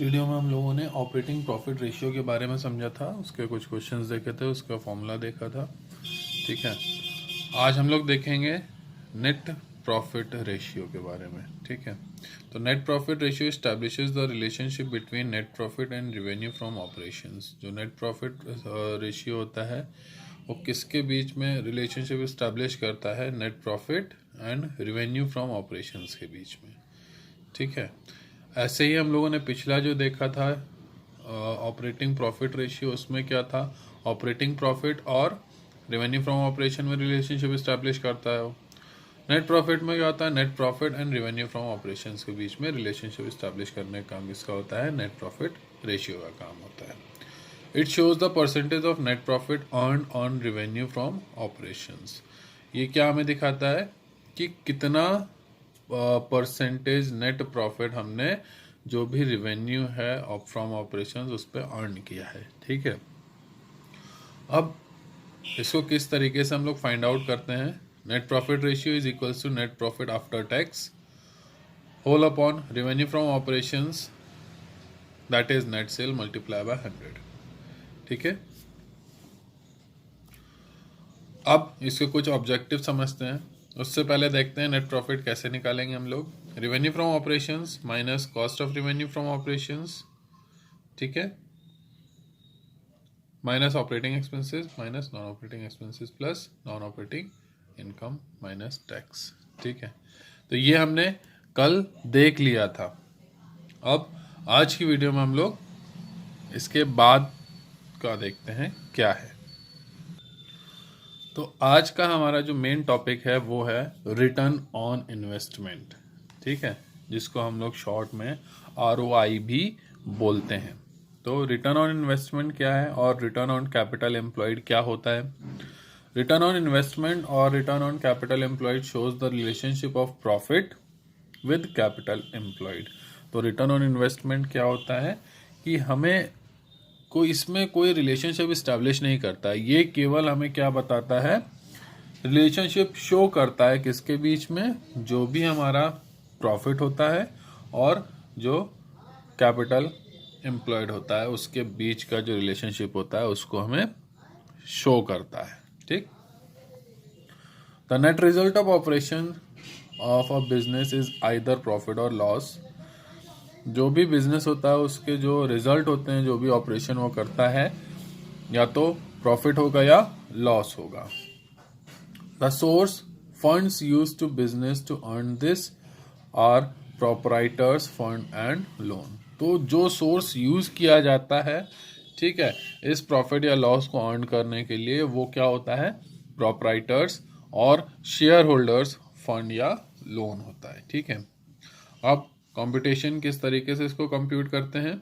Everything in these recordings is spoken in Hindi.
लास्ट वीडियो में हम लोगों ने ऑपरेटिंग प्रॉफिट रेशियो के बारे में समझा था, उसके कुछ क्वेश्चंस देखे थे, उसका फॉर्मूला देखा था। ठीक है, आज हम लोग देखेंगे नेट प्रॉफिट रेशियो के बारे में। ठीक है, तो net profit ratio establishes the relationship between net profit and revenue from operations. जो नेट प्रॉफिट रेशियो होता है वो किसके बीच में रिलेशनशिप एस्टैब्लिश करता है? Net profit and revenue from operations के बीच में। ठीक है, ऐसे ही हम लोगों ने पिछला जो देखा था ऑपरेटिंग प्रॉफिट रेशियो, उसमें क्या था? ऑपरेटिंग प्रॉफिट और रेवेन्यू फ्रॉम ऑपरेशन में रिलेशनशिप इस्टेब्लिश करता है वो। नेट प्रॉफिट में क्या होता है? Net profit and revenue from operations के बीच में रिलेशनशिप इस्टेब्लिश करने का काम इसका होता है, नेट प्रॉफिट रेशियो का काम होता है। It shows the percentage of net profit earn on revenue from operations. ये क्या हमें दिखाता है कि कितना परसेंटेज नेट प्रॉफिट हमने जो भी रेवेन्यू है फ्रॉम ऑपरेशंस उस पर अर्न किया है। ठीक है, अब इसको किस तरीके से हम लोग फाइंड आउट करते हैं? Net profit ratio is equals to net profit after tax whole upon revenue from operations, that is net sale multiply by 100। ठीक है, अब इसके कुछ ऑब्जेक्टिव समझते हैं। उससे पहले देखते हैं नेट प्रॉफिट कैसे निकालेंगे हम लोग। Revenue from operations minus cost of revenue from operations, ठीक है, minus operating expenses minus non operating expenses plus non operating income minus tax. ठीक है, तो ये हमने कल देख लिया था। अब आज की वीडियो में हम लोग इसके बाद का देखते हैं क्या है। तो आज का हमारा जो मेन टॉपिक है वो है रिटर्न ऑन इन्वेस्टमेंट। ठीक है, जिसको हम लोग शॉर्ट में ROI भी बोलते हैं। तो रिटर्न ऑन इन्वेस्टमेंट क्या है और रिटर्न ऑन कैपिटल एम्प्लॉयड क्या होता है? रिटर्न ऑन इन्वेस्टमेंट और return on capital employed shows the relationship of profit with capital employed. तो रिटर्न ऑन इन्वेस्टमेंट क्या होता है कि हमें इसमें कोई रिलेशनशिप इस्टेब्लिश नहीं करता, ये केवल हमें क्या बताता है? रिलेशनशिप शो करता है किसके बीच में? जो भी हमारा प्रॉफिट होता है और जो कैपिटल एम्प्लॉयड होता है उसके बीच का जो रिलेशनशिप होता है उसको हमें शो करता है। ठीक, the net result of operation of a business is either profit और लॉस। जो भी बिजनेस होता है उसके जो रिजल्ट होते हैं, जो भी ऑपरेशन वो करता है, या तो प्रॉफिट होगा या लॉस होगा। The source funds used to business to earn this are proprietors fund and loan. तो जो सोर्स यूज किया जाता है, ठीक है, इस प्रॉफिट या लॉस को अर्न करने के लिए, वो क्या होता है? प्रोप्राइटर्स और शेयर होल्डर्स फंड या लोन होता है। ठीक है, अब कंप्यूटेशन किस तरीके से इसको कंप्यूट करते हैं?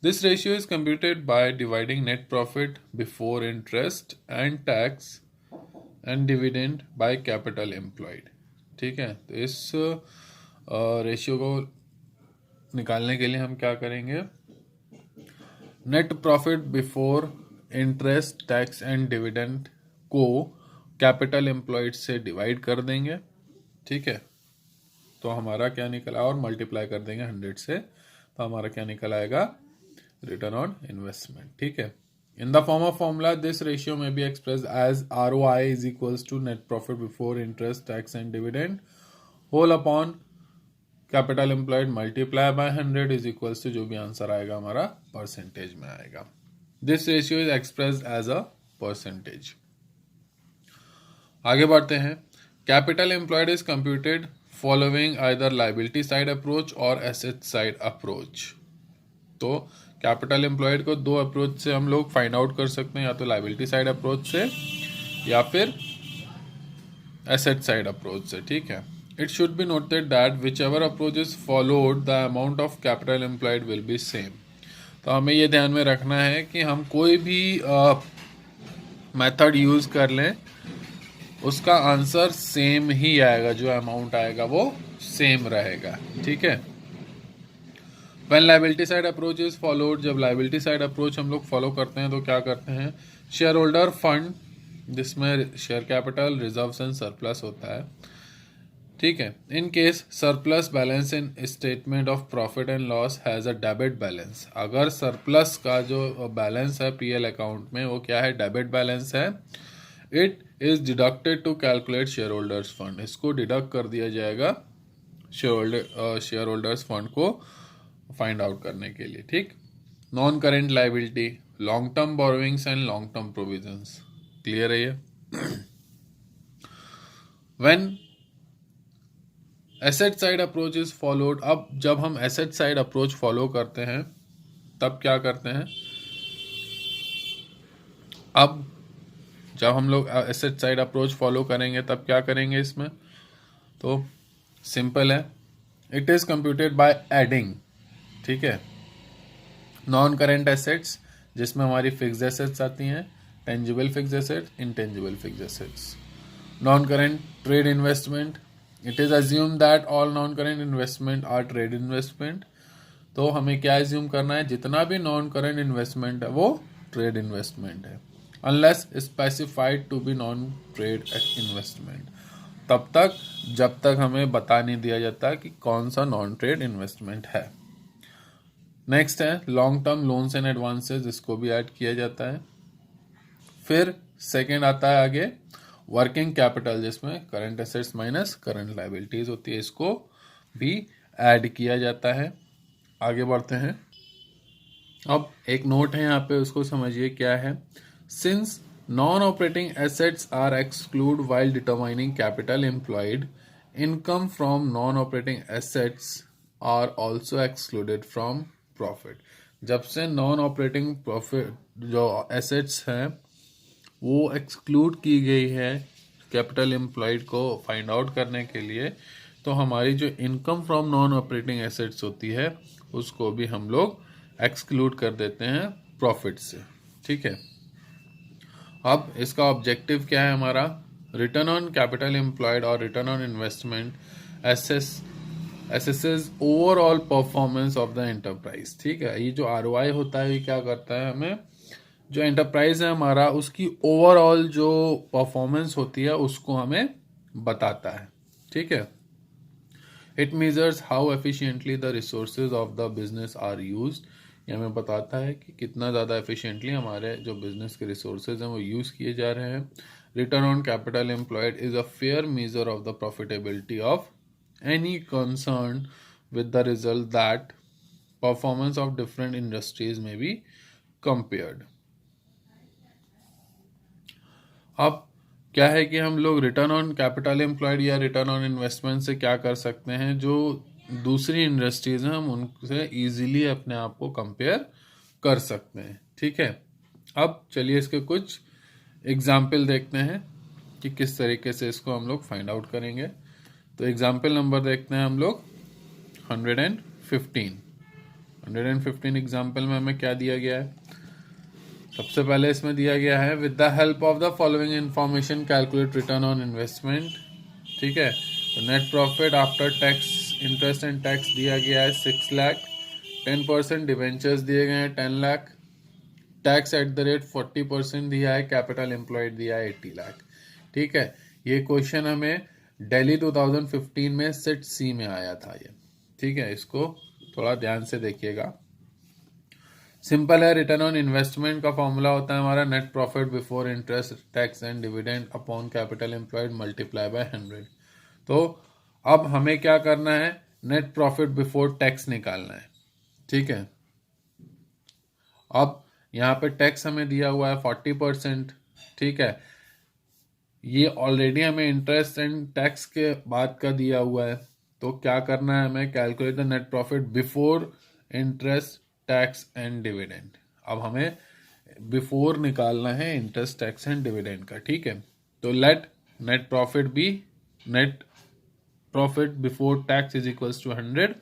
This ratio is computed by dividing net profit before interest and tax and dividend by capital employed. ठीक है, तो इस रेशियो को निकालने के लिए हम क्या करेंगे? Net profit before interest tax and dividend को कैपिटल एम्प्लॉयड से डिवाइड कर देंगे। ठीक है, तो हमारा क्या निकला, और मल्टीप्लाई कर देंगे 100 से, तो हमारा क्या निकल आएगा? Return on investment. ठीक है, in the form of formula this ratio में be express as ROI is equals to net profit before interest tax and dividend whole upon capital employed multiply by 100 is equals to, जो भी आंसर आएगा हमारा परसेंटेज में आएगा। This ratio is express as a percentage. आगे बढ़ते हैं। Capital employed is computed following either liability side approach और एसेट साइड अप्रोच। तो कैपिटल एम्प्लॉयड को दो अप्रोच से हम लोग फाइंड आउट कर सकते हैं, या तो लाइबिलिटी साइड अप्रोच से या फिर एसेट साइड अप्रोच से। ठीक है, it should be noted that which ever approach is followed the amount of capital employed will be same. तो हमें ये ध्यान में रखना है कि हम कोई भी मेथड यूज कर लें, उसका आंसर सेम ही आएगा, जो अमाउंट आएगा वो सेम रहेगा। ठीक है, when liability side approach is followed, जब लायबिलिटी साइड अप्रोच हम लोग फॉलो करते हैं तो क्या करते हैं? शेयर होल्डर फंड, जिसमें share capital, reserves and surplus होता है, ठीक है। In case surplus balance in statement of profit and loss has a debit balance, अगर सरप्लस का जो बैलेंस है पीएल अकाउंट में वो क्या है, डेबिट बैलेंस है, it is deducted to calculate share holders fund, इसको डिडक्ट कर दिया जाएगा शेयर होल्डर्स फंड को फाइंड आउट करने के लिए। ठीक। Non current liability, long term borrowings and long term provisions, clear है ये। When asset side approach is followed, अब जब हम एसेट साइड अप्रोच फॉलो करते हैं तब क्या करते हैं, अब जब हम लोग एसेट साइड अप्रोच फॉलो करेंगे तब क्या करेंगे इसमें, तो सिंपल है, it is computed by adding, ठीक है, नॉन करेंट एसेट्स जिसमें हमारी फिक्स्ड एसेट्स आती हैं, tangible fixed assets, intangible fixed assets, non current trade investment, it is assume that all non current investment are trade investment, तो हमें क्या एज्यूम करना है, जितना भी नॉन करेंट इन्वेस्टमेंट है वो ट्रेड इन्वेस्टमेंट है, unless specified to be non trade investment, तब तक जब तक हमें बता नहीं दिया जाता कि कौन सा नॉन ट्रेड इन्वेस्टमेंट है। नेक्स्ट है long term loans and advances, इसको भी ऐड किया जाता है। फिर सेकेंड आता है आगे वर्किंग कैपिटल, जिसमें current assets minus current liabilities होती है, इसको भी ऐड किया जाता है। आगे बढ़ते हैं। अब एक नोट है यहाँ पे, उसको समझिए क्या है। Since non operating assets are exclude while determining capital employed, income from non operating assets are also excluded from profit. जब से नॉन ऑपरेटिंग प्रॉफिट जो एसेट्स हैं वो एक्सक्लूड की गई है कैपिटल एम्प्लॉयड को फाइंड आउट करने के लिए, तो हमारी जो income from non operating assets होती है उसको भी हम लोग एक्सक्लूड कर देते हैं प्रॉफिट से। ठीक है। अब इसका ऑब्जेक्टिव क्या है हमारा, रिटर्न ऑन कैपिटल एम्प्लॉयड और return on investment assesses overall performance of the enterprise. ठीक है। ये जो आरओआई होता है ये क्या करता है, हमें जो एंटरप्राइज है हमारा उसकी ओवरऑल जो परफॉर्मेंस होती है उसको हमें बताता है। ठीक है। It measures how efficiently the resources of the business are used, ये हमें बताता है कि कितना ज़्यादा एफिशिएंटली हमारे जो बिजनेस के रिसोर्सेज हैं वो यूज़ किए जा रहे हैं। Return on capital employed is a fair measure of the profitability of any concern with the result that performance of different industries में बी कंपेयर्ड। अब क्या है कि हम लोग रिटर्न ऑन कैपिटल एम्प्लॉयड या रिटर्न ऑन इन्वेस्टमेंट से क्या कर सकते हैं, जो दूसरी इंडस्ट्रीज हैं हम उनसे इजीली अपने आप को कंपेयर कर सकते हैं। ठीक है। अब चलिए इसके कुछ एग्जाम्पल देखते हैं कि किस तरीके से इसको हम लोग फाइंड आउट करेंगे। तो एग्जाम्पल नंबर देखते हैं हम लोग 115 एग्जाम्पल में हमें क्या दिया गया है। सबसे पहले इसमें दिया गया है with the help of the following information calculate return on investment. ठीक है। तो net profit after tax interest and tax दिया गया है 6 लाख, 10% डिवेंचर्स दिए गए हैं 10 lakh, tax at the rate 40% दिया है, कैपिटल एम्प्लॉयड दिया है 80 लाख। ठीक है। ये क्वेश्चन हमें दिल्ली 2015 में सेट सी में आया था ये। ठीक है। इसको थोड़ा ध्यान से देखिएगा। सिंपल है, रिटर्न ऑन इन्वेस्टमेंट का फॉर्मूला होता है हमारा net profit before interest tax and dividend upon capital employed multiply by 100। तो अब हमें क्या करना है, नेट प्रॉफिट बिफोर टैक्स निकालना है। ठीक है। अब यहाँ पे टैक्स हमें दिया हुआ है 40%। ठीक है। ये ऑलरेडी हमें इंटरेस्ट एंड टैक्स के बाद का दिया हुआ है, तो क्या करना है हमें, calculate the net profit before interest tax and dividend. अब हमें बिफोर निकालना है इंटरेस्ट टैक्स एंड डिविडेंड का। ठीक है। तो let net profit be net profit before tax is equals to 100।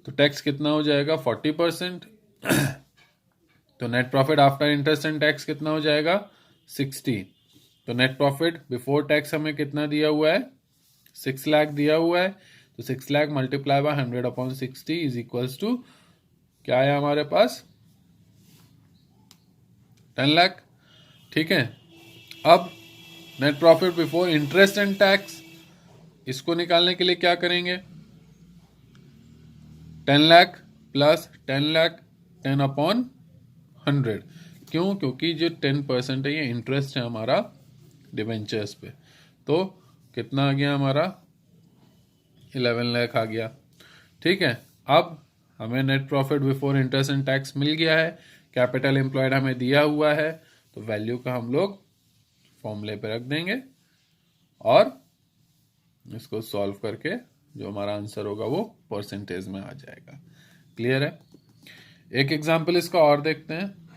तो टैक्स कितना हो जाएगा 40%। तो net profit after interest and tax कितना हो जाएगा 60। तो नेट प्रॉफिट बिफोर टैक्स हमें कितना दिया हुआ है 6 लाख दिया हुआ है। तो 6 lakh multiply by 100 upon 60 is equals to क्या है हमारे पास 10 लाख। ठीक है। अब net profit before interest and tax, इसको निकालने के लिए क्या करेंगे, 10 लाख प्लस 10 लाख 10/100। क्यों? क्योंकि जो 10% है ये इंटरेस्ट है हमारा डिबेंचर्स पे। तो कितना आ गया हमारा, 11 लाख आ गया। ठीक है, अब हमें net profit before interest and tax मिल गया है, कैपिटल एम्प्लॉयड हमें दिया हुआ है, तो वैल्यू का हम लोग फॉर्मूले पे रख देंगे और इसको सॉल्व करके जो हमारा आंसर होगा वो परसेंटेज में आ जाएगा। क्लियर है? एक एग्जांपल इसका और देखते हैं,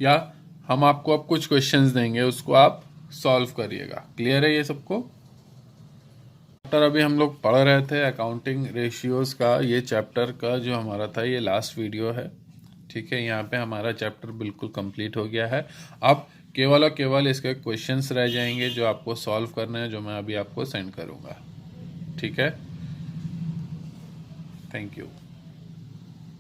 या हम आपको अब कुछ क्वेश्चंस देंगे, उसको आप सॉल्व करिएगा। क्लियर है ये सबको? चैप्टर अभी हम लोग पढ़ रहे थे अकाउंटिंग रेशियोज का, ये चैप्टर का जो हमारा था ये लास्ट वीडियो है। ठीक है, यहाँ पे हमारा चैप्टर बिल्कुल कंप्लीट हो गया है। अब केवल और केवल इसके क्वेश्चंस रह जाएंगे जो आपको सॉल्व करने हैं, जो मैं अभी आपको सेंड करूँगा। ठीक है, थैंक यू।